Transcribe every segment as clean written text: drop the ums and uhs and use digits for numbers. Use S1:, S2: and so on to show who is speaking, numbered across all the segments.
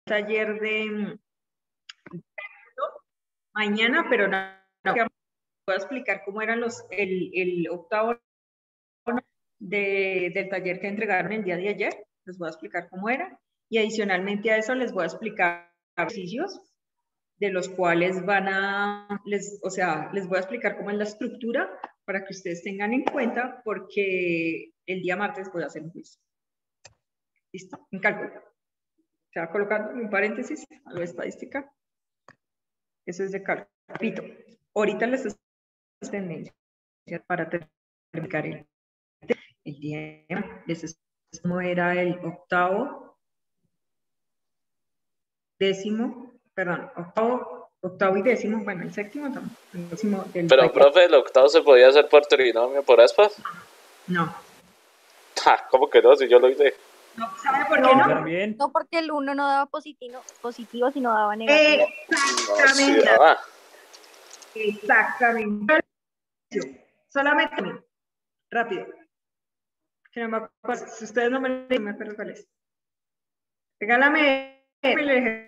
S1: taller de mañana, pero no voy a explicar cómo eran el octavo del taller que entregaron el día de ayer. Les voy a explicar cómo era. Y adicionalmente a eso les voy a explicar ejercicios de los cuales les voy a explicar cómo es la estructura para que ustedes tengan en cuenta, porque el día martes voy a hacer un quiz. ¿Listo? En cálculo. Se va colocando un paréntesis a la estadística. Eso es de cálculo. Repito, ahorita les estoy tendencia para terminar el día. ¿Cómo era el octavo, décimo, perdón, octavo y décimo, bueno, el séptimo también. El décimo del
S2: pero, profe, ¿el octavo se podía hacer por trinomio, por aspas?
S1: No.
S2: ¿Cómo que no? Si yo lo hice.
S1: No, ¿sabe por qué no?
S3: No, porque el 1 no daba positivo, sino daba negativo.
S1: Exactamente. Exactamente. Solamente rápido. Que no me acuerdo, si ustedes no me acuerdo cuál es. Regálame el ejercicio.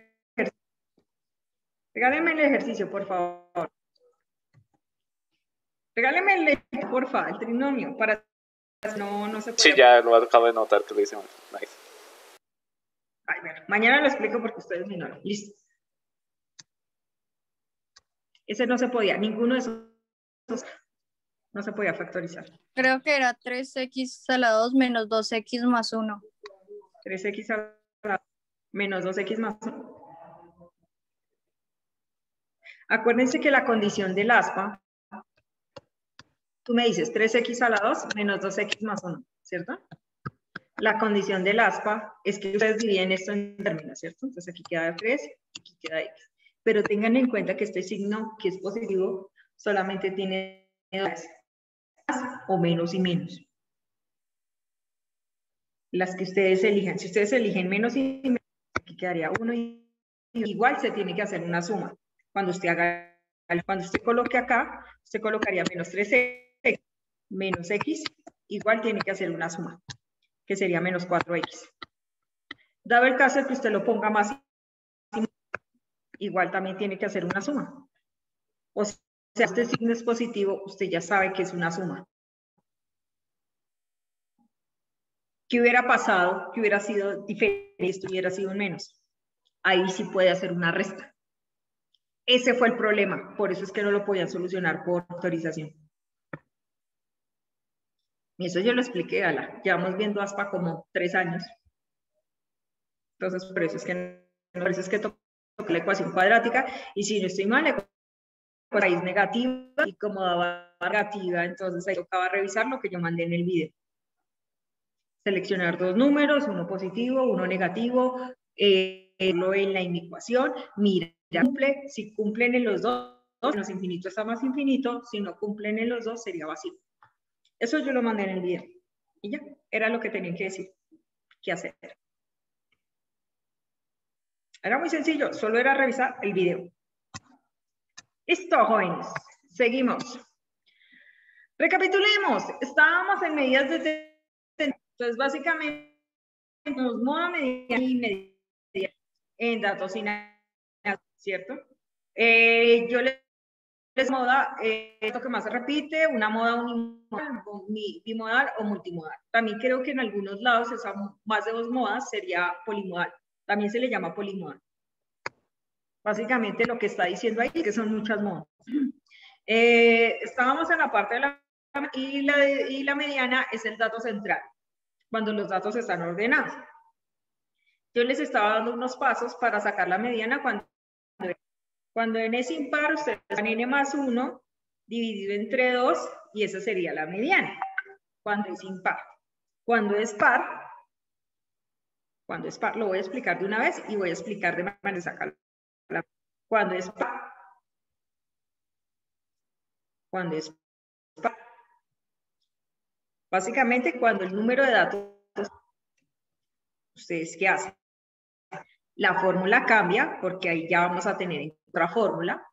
S1: Regáleme el ejercicio, por favor. Regáleme el ejercicio, por favor, el trinomio, para no se puede.
S2: Sí, ya lo acabo de notar que lo hice mal. Nice.
S1: Ay, bueno, mañana lo explico porque ustedes me ignoran. Listo. Ese no se podía, ninguno de esos no se podía factorizar.
S3: Creo que era 3x a la 2 menos 2x más 1.
S1: 3x a la 2 menos 2x más 1. Acuérdense que la condición del aspa, tú me dices 3x a la 2 menos 2x más 1, ¿cierto? La condición del aspa es que ustedes dividen esto en términos, ¿cierto? Entonces aquí queda 3, aquí queda x. Pero tengan en cuenta que este signo, que es positivo, solamente tiene más o menos y menos. Las que ustedes elijan. Si ustedes eligen menos y menos, aquí quedaría 1 y igual se tiene que hacer una suma. Cuando usted coloque acá, usted colocaría menos 3x menos x, igual tiene que hacer una suma, que sería menos 4x. Dado el caso de que usted lo ponga más, igual también tiene que hacer una suma. O sea, si este signo es positivo, usted ya sabe que es una suma. ¿Qué hubiera pasado? ¿Qué hubiera sido diferente? Esto hubiera sido un menos. Ahí sí puede hacer una resta. Ese fue el problema. Por eso es que no lo podían solucionar por autorización. Y eso yo lo expliqué, Ala. Llevamos viendo ASPA como 3 años. Entonces, por eso es que toca la ecuación cuadrática. Y si no estoy mal, la raíz negativa. Y como daba negativa, entonces ahí tocaba revisar lo que yo mandé en el video. Seleccionar dos números, uno positivo, uno negativo, lo en la ecuación, mira, cumple, si cumplen en los dos, menos infinito está más infinito, si no cumplen en los dos sería vacío. Eso yo lo mandé en el video. Y ya, era lo que tenían que decir, qué hacer. Era muy sencillo, solo era revisar el video. Listo, jóvenes, seguimos. Recapitulemos, estábamos en medidas de... Entonces, básicamente, tenemos moda, mediana y mediana en datos inactivos, ¿cierto? Yo les moda, esto que más se repite, una moda unimodal, bimodal o multimodal. También creo que en algunos lados esa más de 2 modas sería polimodal. También se le llama polimodal. Básicamente lo que está diciendo ahí es que son muchas modas. Estábamos en la parte de la mediana es el dato central, cuando los datos están ordenados. Yo les estaba dando unos pasos para sacar la mediana cuando n es impar, ustedes dan n más 1 dividido entre 2 y esa sería la mediana. Cuando es impar. Cuando es par, lo voy a explicar de una vez y voy a explicar de manera de sacarla. Cuando es par. Cuando es par. Básicamente, cuando el número de datos, ¿ustedes qué hacen? La fórmula cambia porque ahí ya vamos a tener otra fórmula.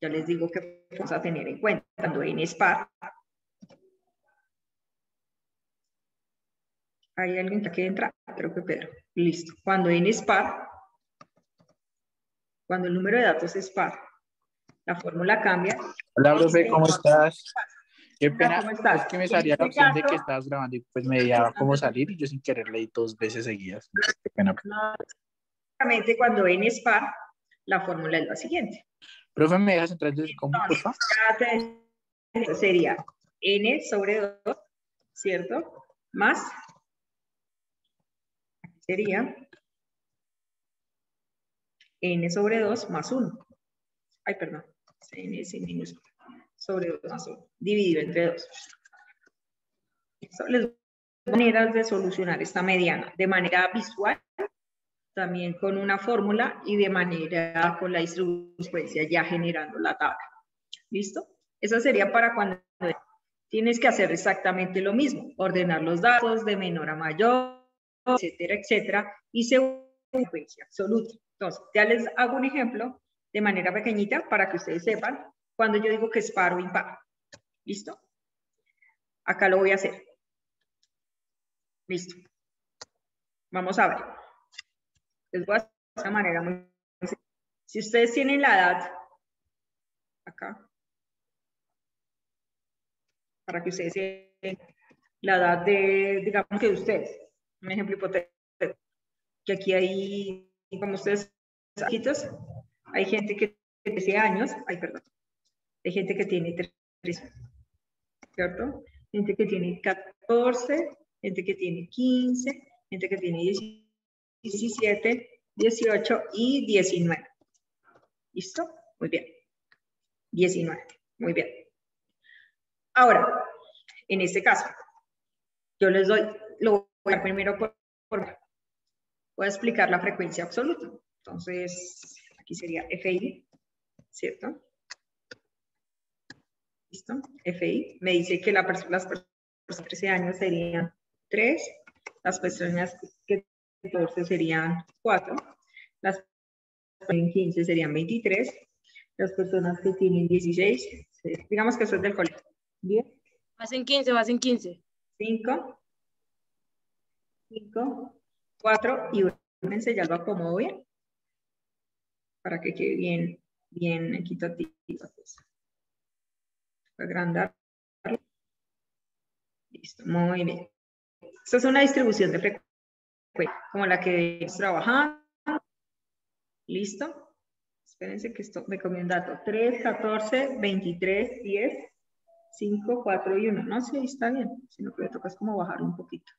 S1: Ya les digo que vamos a tener en cuenta cuando n es par. ¿Hay alguien que entra? Creo que Pedro. Listo. Cuando n es par, Cuando el número de datos es par, la fórmula cambia.
S4: Hola, profe, ¿cómo estás? Qué
S1: Hola,
S4: pena,
S1: ¿cómo estás?
S4: es que me
S1: En
S4: salía la
S1: este
S4: opción de que
S1: caso,
S4: estabas grabando y pues me veía cómo salir y yo sin querer leí 2 veces seguidas. Qué pena.
S1: básicamente cuando n es par, la fórmula es la siguiente.
S4: Profe, ¿me dejas entrar desde cómo, por favor?
S1: Sería n sobre 2, ¿cierto? Más, sería n sobre 2 más 1. Ay, perdón. N es minúscula. Sobre 2 más 1. Dividido entre 2. Eso les doy maneras de solucionar esta mediana. De manera visual, también con una fórmula y de manera con la distribución ya generando la tabla. ¿Listo? Eso sería para cuando tienes que hacer exactamente lo mismo. Ordenar los datos de menor a mayor, etcétera, etcétera. Y según frecuencia absoluta. Entonces, ya les hago un ejemplo de manera pequeñita para que ustedes sepan cuando yo digo que es par o impar. ¿Listo? Acá lo voy a hacer. Listo. Vamos a ver. Les voy a hacer de una manera muy sencilla. Si ustedes tienen la edad, acá, para que ustedes sepan la edad de, digamos que de ustedes, un ejemplo hipotético, que aquí hay, como ustedes chiquitos, hay gente que tiene 13 años, ay, perdón, hay gente que tiene 13, ¿cierto? Gente que tiene 14, gente que tiene 15, gente que tiene 17, 18 y 19. ¿Listo? Muy bien. 19. Muy bien. Ahora, en este caso, yo les doy, lo voy a dar primero voy a explicar la frecuencia absoluta. Entonces, aquí sería FI, ¿cierto? ¿Listo? FI. Me dice que las personas de 13 años serían 3, las personas que 14 serían 4, las que tienen 15 serían 23, las personas que tienen 16, digamos que eso es del colegio. 10.
S5: Vas en 15, vas en 15.
S1: 5, 4 y 1. Ya lo acomodo bien para que quede bien, bien equitativo. Agrandar. Listo, muy bien. Esta es una distribución de frecuencia, como la que estamos trabajando. ¿Listo? Espérense que esto me comió un dato. 3, 14, 23, 10, 5, 4 y 1. No, sí, está bien. Sino que me toca es como bajarlo un poquito.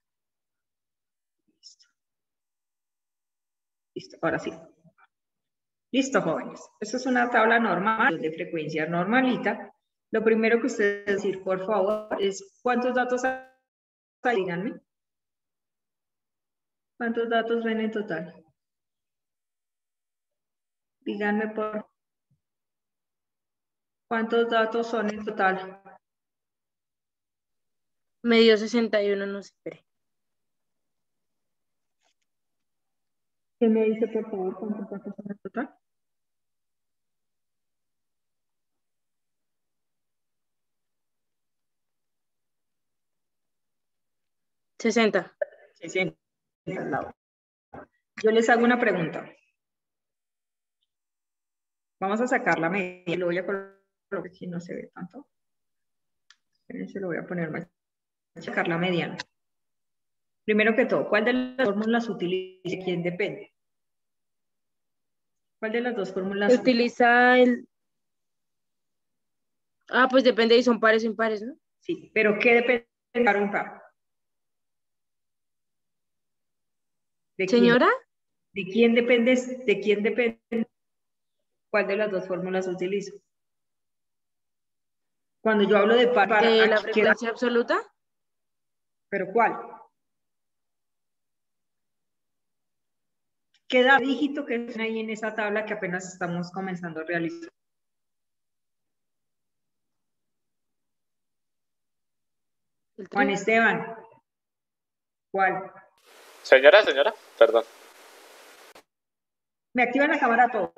S1: Listo. Listo, ahora sí. Listo, jóvenes. Esta es una tabla normal de frecuencia normalita. Lo primero que ustedes deben decir, por favor, es ¿cuántos datos hay? Díganme. ¿Cuántos datos ven en total? Díganme por ¿cuántos datos son en total?
S5: Me dio 61, no sé, espere.
S1: ¿Qué me dice, por favor, cuántos datos son en total?
S5: ¿60?
S1: 60. Yo les hago una pregunta. Vamos a sacar la media. Lo voy a colocar aquí, no se ve tanto. Espérense, lo voy a poner más. Voy a sacar la mediana. Primero que todo, ¿cuál de las fórmulas utiliza? ¿Quién depende? ¿Cuál de las dos fórmulas?
S5: Se utiliza el... Ah, pues depende y son pares o impares, ¿no?
S1: Sí, pero ¿qué depende de par o impar? ¿De quién?
S5: ¿Señora?
S1: ¿De quién depende? ¿De quién depende? ¿Cuál de las dos fórmulas utilizo? Cuando yo hablo de par,
S5: ¿De la
S1: aquí queda,
S5: frecuencia absoluta?
S1: ¿pero cuál? ¿Qué dígito que es ahí en esa tabla que apenas estamos comenzando a realizar? Juan Esteban, ¿cuál?
S2: Señora, perdón.
S1: Me activan la cámara a todos.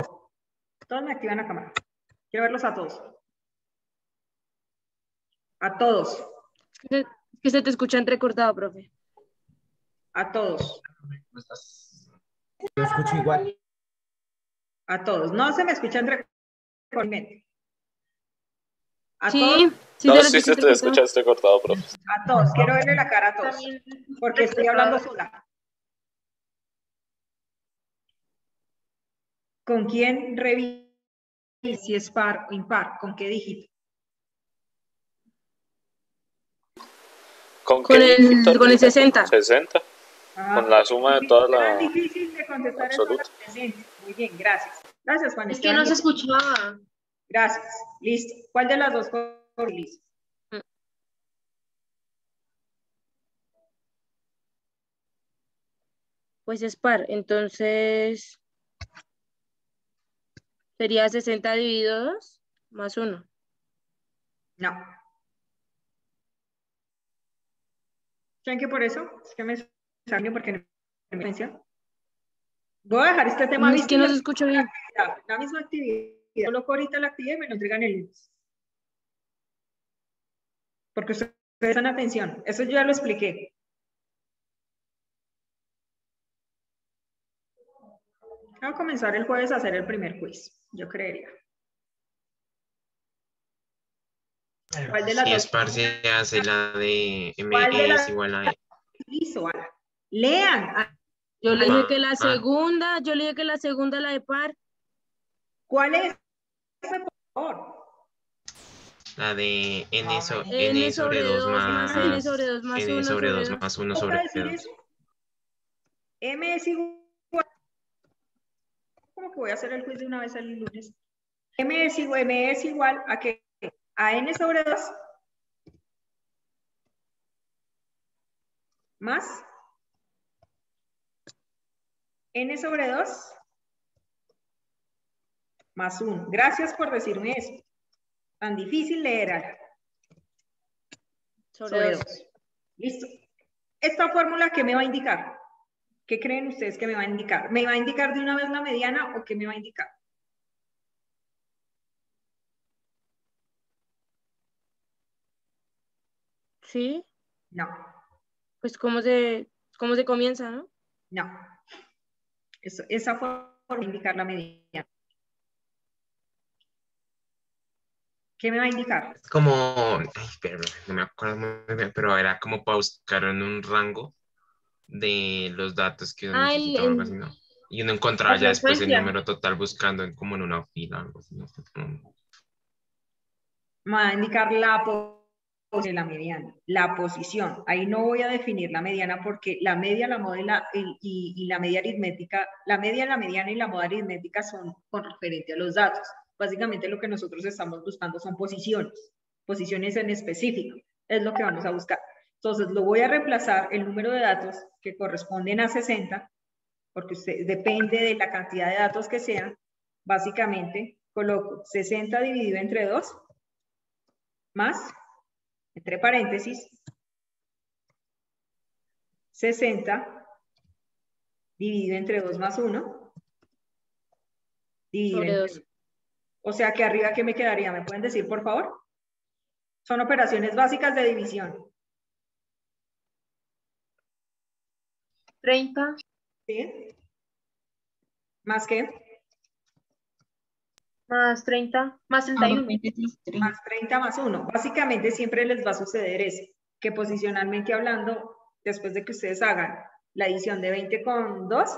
S1: Todos me activan la cámara. Quiero verlos a todos. A todos.
S5: Que se te escucha entrecortado, profe.
S1: A todos.
S4: Yo escucho igual.
S1: A todos. No se me escucha entrecortadamente. A
S5: Sí,
S1: todos.
S5: sí,
S2: No,
S5: se le
S2: sí se
S5: escucha
S2: te escucha
S5: entrecortado.
S2: este cortado, profe.
S1: A todos. Quiero verle la cara a todos. Porque estoy hablando sola. ¿Con quién revisa si es par o impar? ¿Con qué dígito?
S2: ¿Con
S5: Con
S2: qué dígito?
S5: el 60.
S2: 60.
S1: Ah,
S2: Con la suma de toda
S1: tan
S2: la
S1: difícil de contestar eso
S2: absoluta.
S1: presente. Muy bien, gracias. Gracias, Juan
S6: Es que
S1: Esteban.
S6: no se escuchaba.
S1: Gracias. Listo. ¿Cuál de las dos fue listo?
S5: Pues es par, entonces sería 60 dividido 2 más 1.
S1: No. ¿Saben qué por eso? Es que me salió porque no me atención. Voy a dejar este tema
S5: Es que no se escucha bien.
S1: La misma actividad. Coloco ahorita la actividad y me lo entregan el lunes. Porque ustedes dan atención. Eso yo ya lo expliqué. Voy a comenzar el jueves a hacer el primer quiz. Yo creería. ¿Cuál de las
S7: Si
S1: dos?
S7: es par, se hace la de
S1: ¿Cuál de
S7: M
S1: las
S7: es igual a E.
S1: hizo, Ana? Lean.
S5: Yo le dije que la
S7: Ah.
S5: segunda, la de par.
S1: ¿Cuál es? Por favor.
S7: La de N,
S5: N sobre 2 más N
S7: más
S5: sobre 2 más
S7: N
S5: 1
S7: sobre
S5: sobre
S7: 2
S5: 2.
S7: más 1
S1: ¿Toca
S7: sobre
S1: decir
S7: 2.
S1: eso? M es igual. ¿Cómo que voy a hacer el quiz de una vez el lunes? M es igual a que a N sobre 2 más N sobre 2 más 1. Gracias por decirme eso. Tan difícil leer, Ana. Sobre 2. Listo. Esta fórmula, ¿qué me va a indicar? ¿Qué creen ustedes que me va a indicar? ¿Me va a indicar de una vez la mediana o qué me va a indicar?
S5: ¿Sí?
S1: No,
S5: Pues cómo se comienza, ¿no?
S1: no. Esa fórmula va a indicar la mediana. ¿Qué me va a indicar?
S7: Es como, ay, pero no me acuerdo muy bien, pero era como para buscar en un rango de los datos que uno
S5: Ah,
S7: necesita o algo así, ¿no? Y uno encontraba
S6: La
S7: ya después el
S6: frecuencia.
S7: número total buscando como en una fila, algo así, ¿no?
S1: Me va a indicar la posición de la mediana, la posición. Ahí no voy a definir la mediana porque la media, la moda y la media aritmética, la media, la mediana y la moda aritmética son con referente a los datos. Básicamente lo que nosotros estamos buscando son posiciones en específico, es lo que vamos a buscar. Entonces lo voy a reemplazar el número de datos que corresponden a 60, porque depende de la cantidad de datos que sean. Básicamente coloco 60 dividido entre 2 más, entre paréntesis, 60 dividido entre 2 más 1, dividido
S5: sobre
S1: entre
S5: 2.
S1: 2. O sea que arriba, ¿qué me quedaría? ¿Me pueden decir, por favor? Son operaciones básicas de división.
S6: 30.
S1: ¿Sí? ¿Más qué?
S6: Más 30. Más 31.
S1: Más 30 más 1. Básicamente siempre les va a suceder eso, que posicionalmente hablando, después de que ustedes hagan la adición de 20 con 2,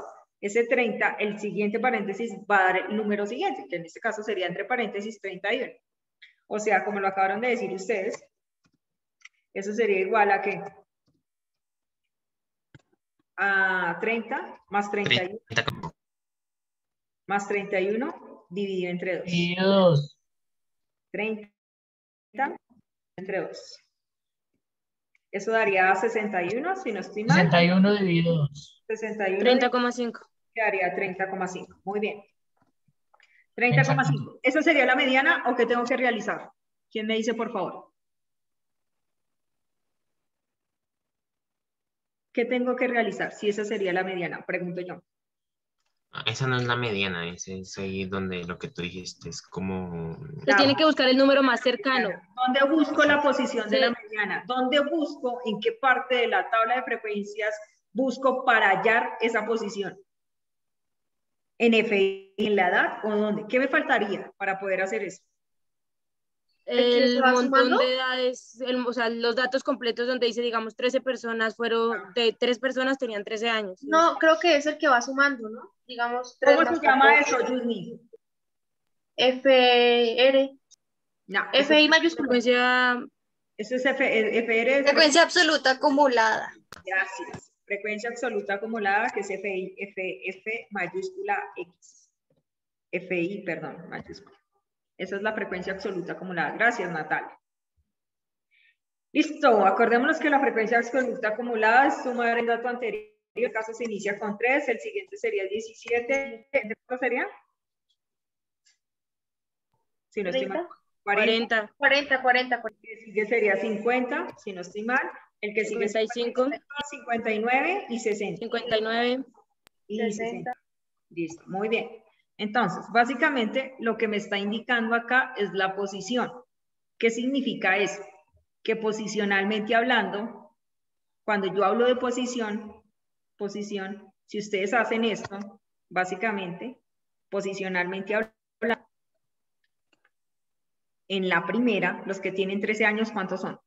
S1: ese 30, el siguiente paréntesis va a dar el número siguiente, que en este caso sería entre paréntesis 31. O sea, como lo acabaron de decir ustedes, eso sería igual a ¿qué? A 30 más 31 más 31 dividido entre 2. 30 entre 2. Eso daría 61, si no estoy mal.
S4: 61 dividido 2.
S1: 61
S5: 30,5.
S1: quedaría 30,5. Muy bien. 30,5. ¿Esa sería la mediana o qué tengo que realizar? ¿Quién me dice, por favor? ¿Qué tengo que realizar? Si esa sería la mediana, pregunto yo.
S7: Esa no es la mediana, ese es ahí donde lo que tú dijiste es como...
S5: Pues tiene que buscar el número más cercano.
S1: ¿Dónde busco la posición de
S5: Sí.
S1: la mediana? ¿Dónde busco, en qué parte de la tabla de frecuencias busco para hallar esa posición? En F. en la edad o dónde. ¿Qué me faltaría para poder hacer eso?
S6: que
S5: El
S6: se va
S5: montón
S6: sumando.
S5: de edades, o sea, los datos completos donde dice, digamos, 13 personas fueron, de 3 personas tenían 13 años.
S6: No, creo que es el que va sumando, ¿no? Digamos, 3
S1: ¿Cómo
S6: más
S1: se llama
S6: 14.
S1: eso, Yusni?
S6: FR.
S1: No, eso,
S6: FI mayúscula.
S5: Frecuencia,
S1: eso es FR.
S3: Frecuencia absoluta acumulada.
S1: Gracias. Frecuencia absoluta acumulada, que es FI, F mayúscula X. FI, perdón, mayúscula. Esa es la frecuencia absoluta acumulada. Gracias, Natalia. Listo, acordémonos que la frecuencia absoluta acumulada es sumar el dato anterior. El caso se inicia con 3, el siguiente sería 17. ¿Cuánto sería? Si no estoy mal.
S5: 40,
S6: 40.
S1: El que sigue sería 50, si no estoy mal. El que sigue
S5: 55,
S1: 59 y 60.
S5: 59,
S1: Y
S6: 60.
S1: Listo, muy bien. Entonces, básicamente lo que me está indicando acá es la posición. ¿Qué significa eso? Que posicionalmente hablando, cuando yo hablo de posición, si ustedes hacen esto, básicamente, posicionalmente hablando, en la primera, los que tienen 13 años, ¿cuántos son?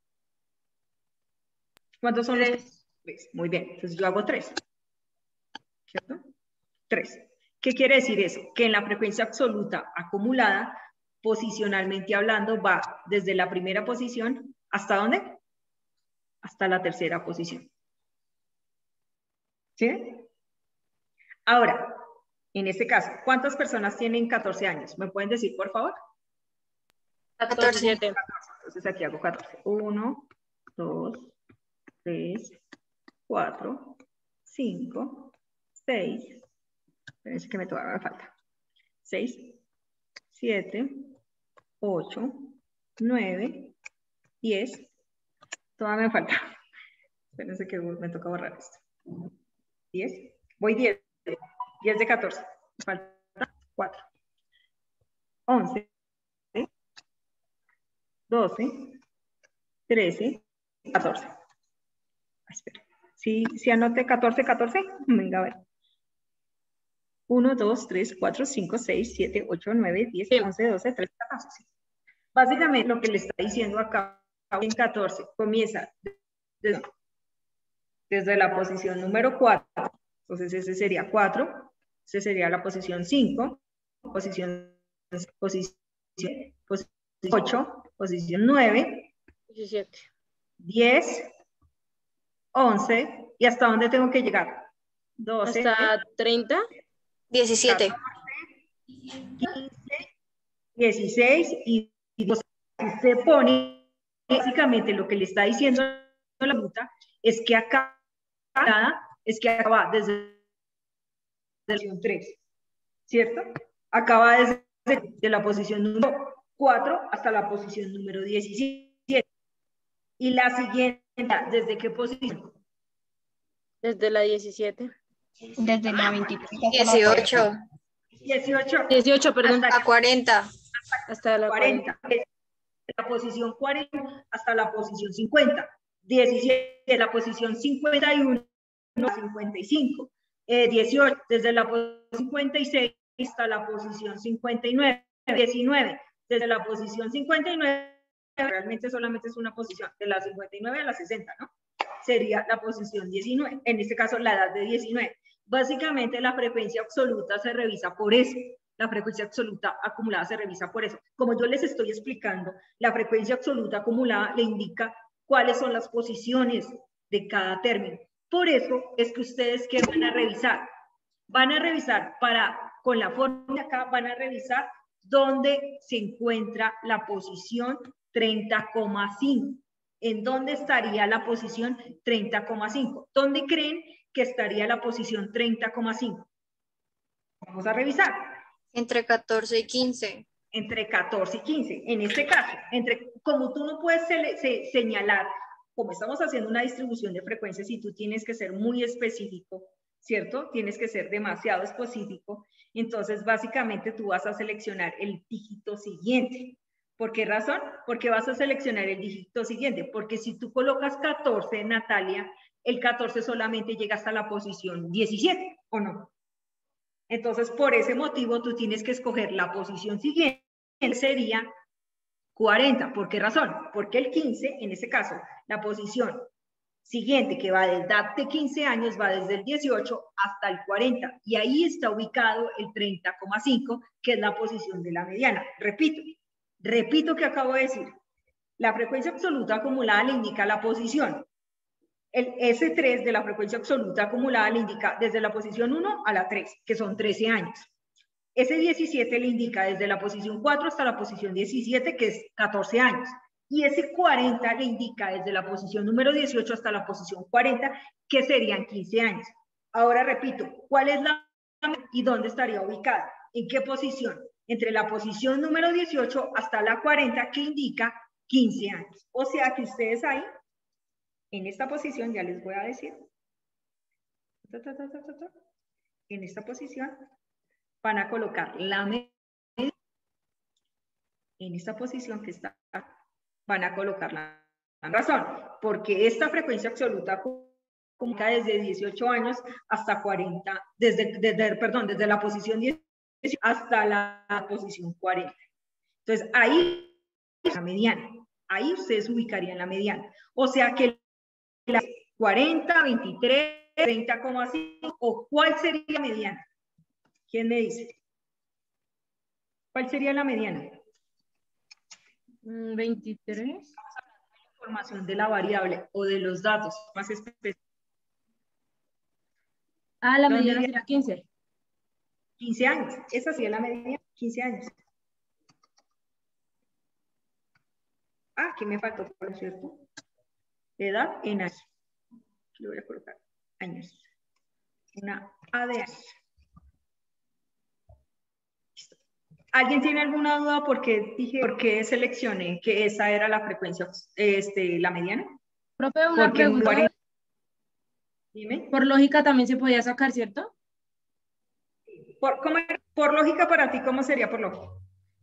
S1: ¿Cuántos son los que? 3. Muy bien, entonces yo hago 3. ¿Cierto? 3. ¿Qué quiere decir eso? Que en la frecuencia absoluta acumulada, posicionalmente hablando, va desde la primera posición, ¿hasta dónde? Hasta la tercera posición. ¿Sí? Ahora, en este caso, ¿cuántas personas tienen 14 años? ¿Me pueden decir, por favor?
S5: 17.
S1: Entonces aquí hago 14. 1, 2, 3, 4, 5, 6. Espérense que todavía me falta. 6, 7, 8, 9, 10. Todavía me falta. Espérense que me toca borrar esto. 10. Voy 10. 10 de 14. Me falta 4. 11. 12. 13. 14. Espera. Si anoté 14. Venga a ver. 1, 2, 3, 4, 5, 6, 7, 8, 9, 10, 11, 12, 13, 14. Sí. Básicamente lo que le está diciendo acá en 14 comienza desde la posición número 4. Entonces ese sería 4. Ese sería la posición 5. Posición 8. Posición 9.
S5: 17.
S1: 10. 11. ¿Y hasta dónde tengo que llegar? 12.
S5: Hasta 30.
S3: 17.
S1: 15, 16 y 12. Se pone, básicamente lo que le está diciendo la ruta es que acá va desde la posición 3, ¿cierto? Acá va desde la posición número 4 hasta la posición número 17. Y la siguiente, ¿desde qué posición?
S5: Desde la 17.
S3: Desde la 23. 18.
S5: 18, perdón.
S3: A 40.
S5: Hasta la 40.
S1: 40. De la posición 40 hasta la posición 50. 17 de la posición 51 a 55. 18 desde la posición 56 hasta la posición 59. 19 desde la posición 59, realmente solamente es una posición, de la 59 a la 60, ¿no? Sería la posición 19, en este caso la edad de 19. Básicamente la frecuencia absoluta se revisa por eso. La frecuencia absoluta acumulada se revisa por eso. Como yo les estoy explicando, la frecuencia absoluta acumulada le indica cuáles son las posiciones de cada término. Por eso es que ustedes, ¿qué van a revisar? Van a revisar con la fórmula de acá, van a revisar dónde se encuentra la posición 30,5. ¿En dónde estaría la posición 30,5? ¿Dónde creen que estaría la posición 30,5? Vamos a revisar.
S3: Entre 14 y 15.
S1: Entre 14 y 15. En este caso, como tú no puedes señalar, como estamos haciendo una distribución de frecuencias y tú tienes que ser muy específico, ¿cierto? Tienes que ser demasiado específico. Entonces, básicamente, tú vas a seleccionar el dígito siguiente. ¿Por qué razón? Porque vas a seleccionar el dígito siguiente. Porque si tú colocas 14, Natalia, el 14 solamente llega hasta la posición 17, ¿o no? Entonces, por ese motivo, tú tienes que escoger la posición siguiente, que sería 40. ¿Por qué razón? Porque el 15, en este caso, la posición siguiente, que va de edad de 15 años, va desde el 18 hasta el 40. Y ahí está ubicado el 30,5, que es la posición de la mediana. Repito que acabo de decir. La frecuencia absoluta acumulada le indica la posición. El S3 de la frecuencia absoluta acumulada le indica desde la posición 1 a la 3, que son 13 años. S17 le indica desde la posición 4 hasta la posición 17, que es 14 años. Y S40 le indica desde la posición número 18 hasta la posición 40, que serían 15 años. Ahora repito, ¿cuál es la y dónde estaría ubicada? ¿En qué posición? Entre la posición número 18 hasta la 40, que indica 15 años. O sea que ustedes ahí, en esta posición, ya les voy a decir, en esta posición van a colocar la media, en esta posición que está, van a colocar la razón, porque esta frecuencia absoluta comunica desde 18 años hasta 40, desde la posición 18 hasta la posición 40. Entonces, ahí la mediana, ahí ustedes ubicarían la mediana. O sea que la 40, 23, 30,5, o ¿cuál sería la mediana? ¿Quién me dice? ¿Cuál sería la mediana?
S5: 23.
S1: Información de la variable o de los datos más específicos.
S5: Ah, la mediana será 15.
S1: 15 años. Esa sería la mediana, 15 años. Ah, aquí me faltó, por cierto. Edad en años. Aquí lo voy a colocar. Años. Una A de años. Listo. ¿Alguien tiene alguna duda por qué seleccioné que esa era la frecuencia, la mediana?
S5: Profe, una pregunta.
S1: Dime.
S5: Por lógica también se podía sacar, ¿cierto?
S1: Por lógica para ti, ¿cómo sería por lógica?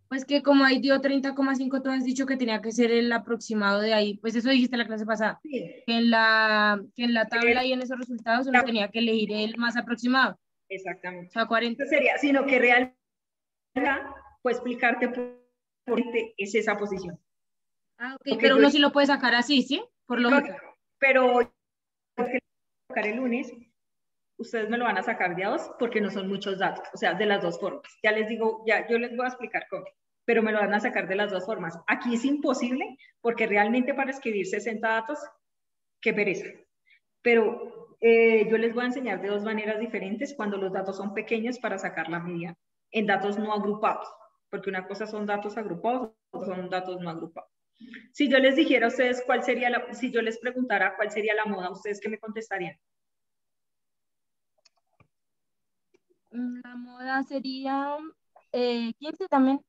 S5: Pues que como ahí dio 30,5, tú has dicho que tenía que ser el aproximado de ahí. Pues eso dijiste en la clase pasada.
S1: Sí.
S5: Que en la tabla y en esos resultados uno tenía que elegir el más aproximado.
S1: Exactamente.
S5: O sea, 40.
S1: Eso sería, sino que realmente puedo explicarte por qué es esa posición.
S5: Ah, ok, pero uno sí lo puede sacar así, ¿sí? Por lógica.
S1: Pero el lunes, ustedes me lo van a sacar de a 2 porque no son muchos datos, o sea, de las dos formas. Ya les digo, ya yo les voy a explicar cómo, pero me lo van a sacar de las dos formas. Aquí es imposible porque realmente para escribir 60 datos, qué pereza. Pero yo les voy a enseñar de dos maneras diferentes cuando los datos son pequeños para sacar la media en datos no agrupados, porque una cosa son datos agrupados, otra son datos no agrupados. Si yo les dijera a ustedes cuál sería si yo les preguntara cuál sería la moda, ¿ustedes qué me contestarían?
S5: La moda sería 15 también.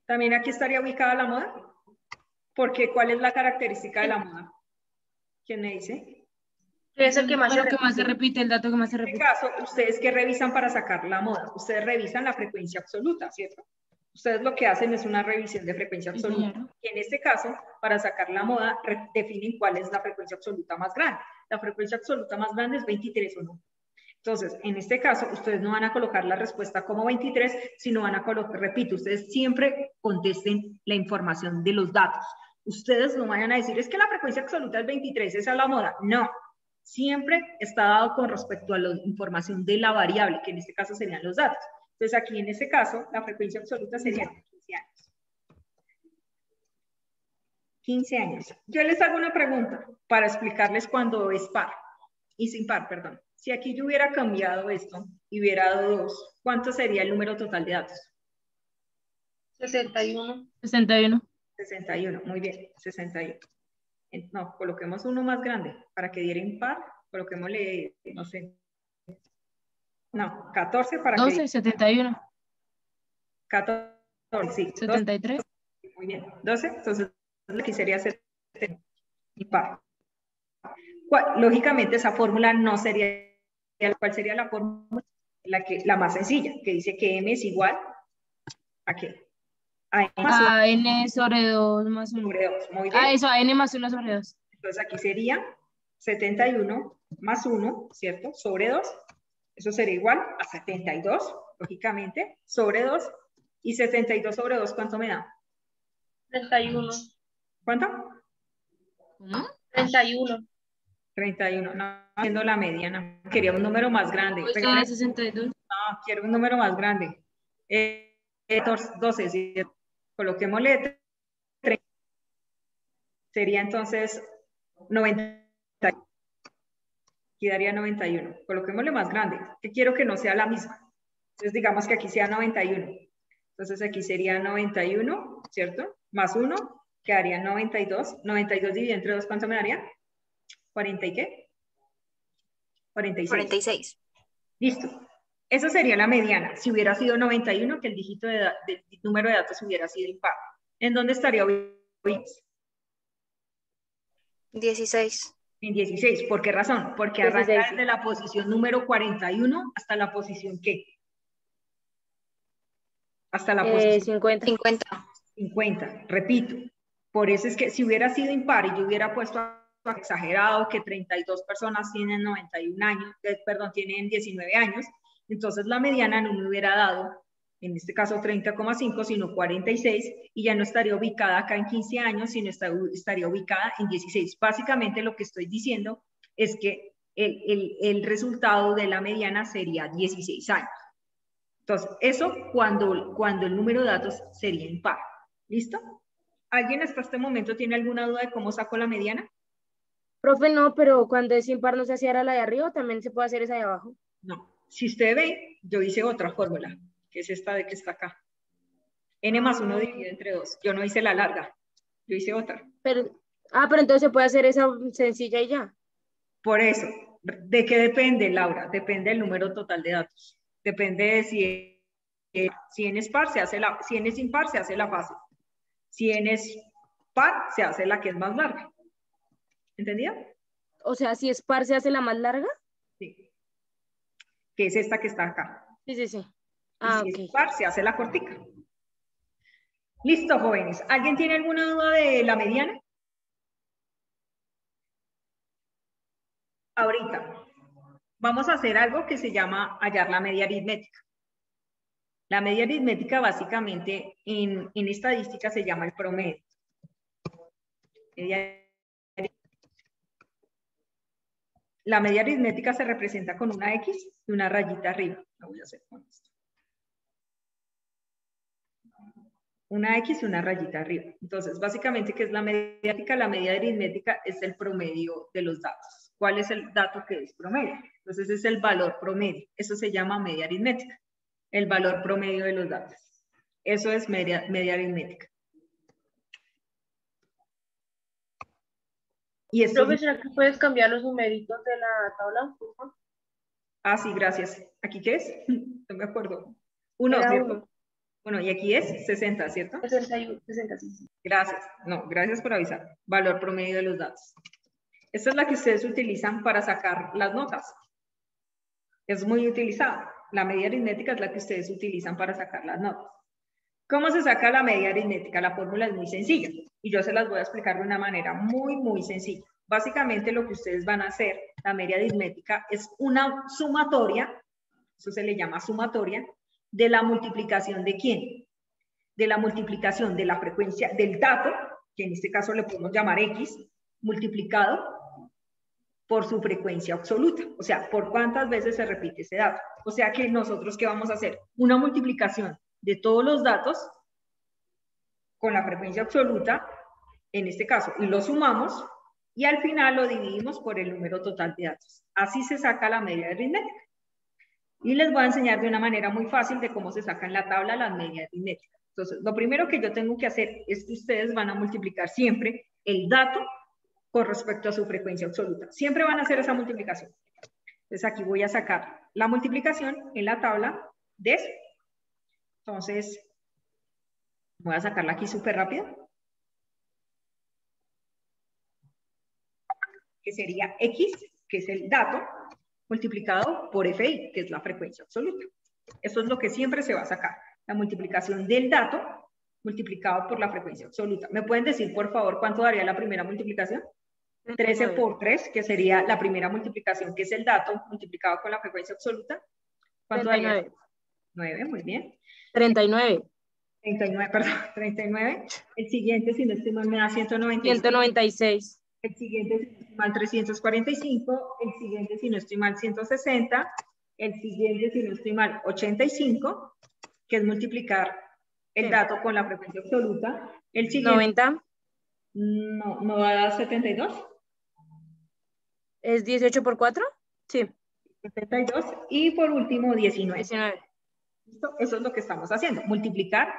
S1: ¿También aquí estaría ubicada la moda? Porque ¿cuál es la característica de la moda? ¿Quién me dice?
S6: Es el que más
S5: se repite, el dato que más se repite.
S1: En este caso, ¿ustedes qué revisan para sacar la moda? Ustedes revisan la frecuencia absoluta, ¿cierto? Ustedes lo que hacen es una revisión de frecuencia absoluta. Sí, y en este caso, para sacar la moda, definen cuál es la frecuencia absoluta más grande. La frecuencia absoluta más grande es 23 o no. Entonces, en este caso, ustedes no van a colocar la respuesta como 23, sino van a colocar, repito, ustedes siempre contesten la información de los datos. Ustedes no vayan a decir, es que la frecuencia absoluta es 23, esa es la moda. No, siempre está dado con respecto a la información de la variable, que en este caso serían los datos. Entonces, aquí en este caso, la frecuencia absoluta sería 15 años. 15 años. Yo les hago una pregunta para explicarles cuando es par y sin par, perdón. Si aquí yo hubiera cambiado esto y hubiera dado 2, ¿cuánto sería el número total de datos?
S6: 61.
S5: 61.
S1: 61, muy bien, 61. No, coloquemos uno más grande para que diera impar, coloquémosle, no sé. No, 14 para
S5: 12,
S1: que...
S5: 71.
S1: 14, sí.
S5: 73.
S1: 12, muy bien, 12, entonces aquí sería 70 impar. Lógicamente esa fórmula no sería, ¿cuál sería la fórmula? La más sencilla, que dice que m es igual a qué?
S5: A n sobre 2 más 1.
S1: Sobre 2, muy bien.
S5: Ah, eso, a n más 1 sobre 2.
S1: Entonces aquí sería 71 más 1, ¿cierto? Sobre 2, Eso sería igual a 72, lógicamente, sobre 2. Y 72 sobre 2, ¿cuánto me da?
S6: 31.
S1: ¿Cuánto?
S3: ¿Cómo?
S6: 31.
S1: 31. No, haciendo la mediana. Quería un número más grande.
S5: Pues está 62.
S1: No, quiero un número más grande. 12, ¿sí? Coloquémosle 30. Sería entonces 90. Aquí daría 91. Coloquémosle más grande, que quiero que no sea la misma. Entonces digamos que aquí sea 91. Entonces aquí sería 91, ¿cierto? Más 1, quedaría 92. 92 dividido entre 2, ¿cuánto me daría? 40 y qué? 46.
S3: 46.
S1: Listo. Esa sería la mediana. Si hubiera sido 91, que el dígito del número de datos hubiera sido impar. ¿En dónde estaría hoy?
S3: 16.
S1: En 16. ¿Por qué razón? Porque
S5: 16,
S1: arranca
S5: sí.
S1: desde la posición número 41 hasta la posición ¿qué? Hasta la posición
S5: 50.
S3: 50.
S1: 50. Repito. Por eso es que si hubiera sido impar y yo hubiera puesto exagerado que 32 personas tienen 91 años, perdón, tienen 19 años, entonces la mediana no me hubiera dado, en este caso 30,5, sino 46, y ya no estaría ubicada acá en 15 años, sino estaría ubicada en 16. Básicamente lo que estoy diciendo es que el resultado de la mediana sería 16 años. Entonces, eso cuando el número de datos sería impar. ¿Listo? ¿Alguien hasta este momento tiene alguna duda de cómo saco la mediana?
S5: Profe, no, pero cuando es impar no se hacía la de arriba, también se puede hacer esa de abajo.
S1: No. Si usted ve, yo hice otra fórmula, que es esta de que está acá. N más 1 dividido entre 2. Yo no hice la larga, yo hice otra.
S5: Pero entonces se puede hacer esa sencilla y ya.
S1: Por eso, ¿de qué depende, Laura? Depende del número total de datos. Depende de si n es par, si n es impar, se hace la fácil. Si n es par, se hace la que es más larga. ¿Entendido?
S5: O sea, si es par se hace la más larga.
S1: Sí. Que es esta que está acá.
S5: Sí.
S1: Y si es par, se hace la cortica. Listo, jóvenes. ¿Alguien tiene alguna duda de la mediana? Ahorita vamos a hacer algo que se llama hallar la media aritmética. La media aritmética básicamente en estadística se llama el promedio. La media aritmética se representa con una X y una rayita arriba. Lo voy a hacer con esto. Una X y una rayita arriba. Entonces, básicamente, ¿qué es la media aritmética? La media aritmética es el promedio de los datos. ¿Cuál es el dato que es promedio? Entonces, es el valor promedio. Eso se llama media aritmética. El valor promedio de los datos. Eso es media aritmética. Y esto
S6: Profe, ¿será que puedes cambiar los numeritos de la tabla? Por favor?
S1: Ah, sí, gracias. ¿Aquí qué es? No me acuerdo. 1,
S6: Era
S1: ¿cierto?
S6: 1.
S1: Bueno, y aquí es 60, ¿cierto?
S6: 61, 60, sí.
S1: Gracias. No, gracias por avisar. Valor promedio de los datos. Esta es la que ustedes utilizan para sacar las notas. Es muy utilizada. La media aritmética es la que ustedes utilizan para sacar las notas. ¿Cómo se saca la media aritmética? La fórmula es muy sencilla y yo se las voy a explicar de una manera muy sencilla. Básicamente lo que ustedes van a hacer, la media aritmética, es una sumatoria, eso se le llama sumatoria, de la multiplicación de ¿quién? De la multiplicación de la frecuencia del dato, que en este caso le podemos llamar X, multiplicado por su frecuencia absoluta, o sea, por cuántas veces se repite ese dato. O sea que nosotros, ¿qué vamos a hacer? Una multiplicación de todos los datos con la frecuencia absoluta, en este caso, y lo sumamos, y al final lo dividimos por el número total de datos. Así se saca la media aritmética. Y les voy a enseñar de una manera muy fácil de cómo se saca en la tabla la media aritmética. Entonces, lo primero que yo tengo que hacer es que ustedes van a multiplicar siempre el dato con respecto a su frecuencia absoluta. Siempre van a hacer esa multiplicación. Entonces, aquí voy a sacar la multiplicación en la tabla de eso. Entonces, voy a sacarla aquí súper rápido. Que sería X, que es el dato, multiplicado por FI, que es la frecuencia absoluta. Eso es lo que siempre se va a sacar. La multiplicación del dato multiplicado por la frecuencia absoluta. ¿Me pueden decir, por favor, cuánto daría la primera multiplicación? 13 por 3, que sería la primera multiplicación, que es el dato multiplicado con la frecuencia absoluta. ¿Cuánto daría?
S5: 39.
S1: 9, muy bien.
S5: 39.
S1: 39, perdón, 39. El siguiente, si no estoy mal, me da 196.
S5: 196.
S1: El siguiente, si no estoy mal, 345. El siguiente, si no estoy mal, 160. El siguiente, si no estoy mal, 85, que es multiplicar el
S5: Sí.
S1: dato con la frecuencia absoluta. El siguiente,
S5: 90.
S1: no va a dar 72.
S5: ¿Es 18 por 4? Sí.
S1: 72. Y por último, 19.
S5: 19.
S1: ¿Listo? Eso es lo que estamos haciendo, multiplicar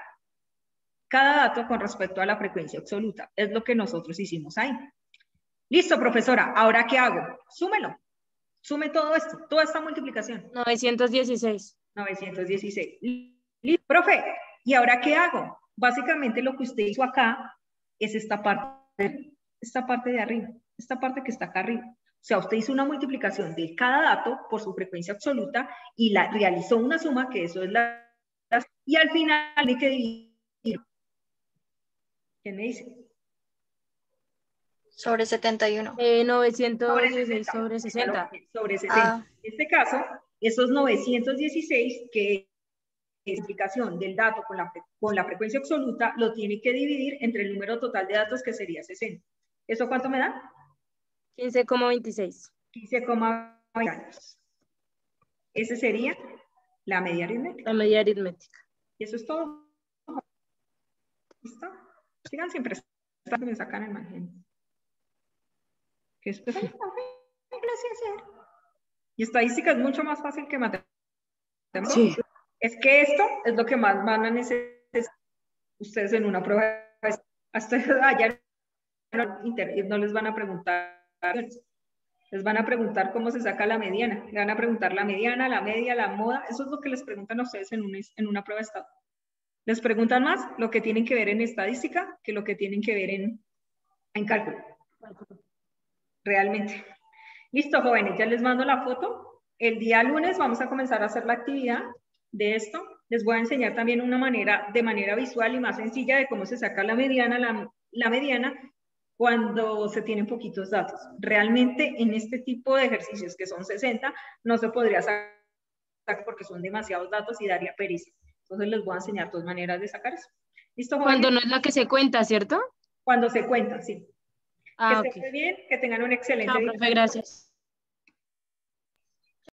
S1: cada dato con respecto a la frecuencia absoluta. Es lo que nosotros hicimos ahí. Listo, profesora. ¿Ahora qué hago? Súmelo. Sume todo esto, toda esta multiplicación.
S5: 916.
S1: 916. Listo, profe. ¿Y ahora qué hago? Básicamente lo que usted hizo acá es esta parte de arriba, esta parte que está acá arriba. O sea, usted hizo una multiplicación de cada dato por su frecuencia absoluta y realizó una suma, que eso es y al final tiene que dividir. ¿Qué me dice?
S3: Sobre 71.
S5: 916 sobre 60.
S1: Sobre 60.
S3: Ah.
S1: En este caso, esos 916, que es la multiplicación del dato con la frecuencia absoluta, lo tiene que dividir entre el número total de datos, que sería 60. ¿Eso cuánto me da?
S5: 15,26.
S1: 15,20 años. Ese sería la media aritmética.
S5: La media aritmética.
S1: Y eso es todo. ¿Listo? Sigan siempre que me sacan el margen. Que es fácil hacer. Y estadística es mucho más fácil que matemáticas.
S5: Sí.
S1: Es que esto es lo que más van a necesitar ustedes en una prueba. Hasta allá no les van a preguntar. Les van a preguntar cómo se saca la mediana. Le van a preguntar la mediana, la media, la moda. Eso es lo que les preguntan a ustedes en una prueba de estado. Les preguntan más lo que tienen que ver en estadística que lo que tienen que ver en cálculo. Realmente. Listo, jóvenes, ya les mando la foto. El día lunes vamos a comenzar a hacer la actividad de esto. Les voy a enseñar también de manera visual y más sencilla de cómo se saca la mediana, la mediana cuando se tienen poquitos datos. Realmente en este tipo de ejercicios que son 60 no se podría sacar porque son demasiados datos y daría pereza. Entonces les voy a enseñar dos maneras de sacar eso. ¿Listo, jóvenes?
S5: Cuando no es la que se cuenta, ¿cierto?
S1: Cuando se cuenta, sí.
S5: Ah,
S1: Que
S5: ok.
S1: estén muy bien, que tengan un excelente
S5: Chao,
S1: día.
S5: profe, gracias.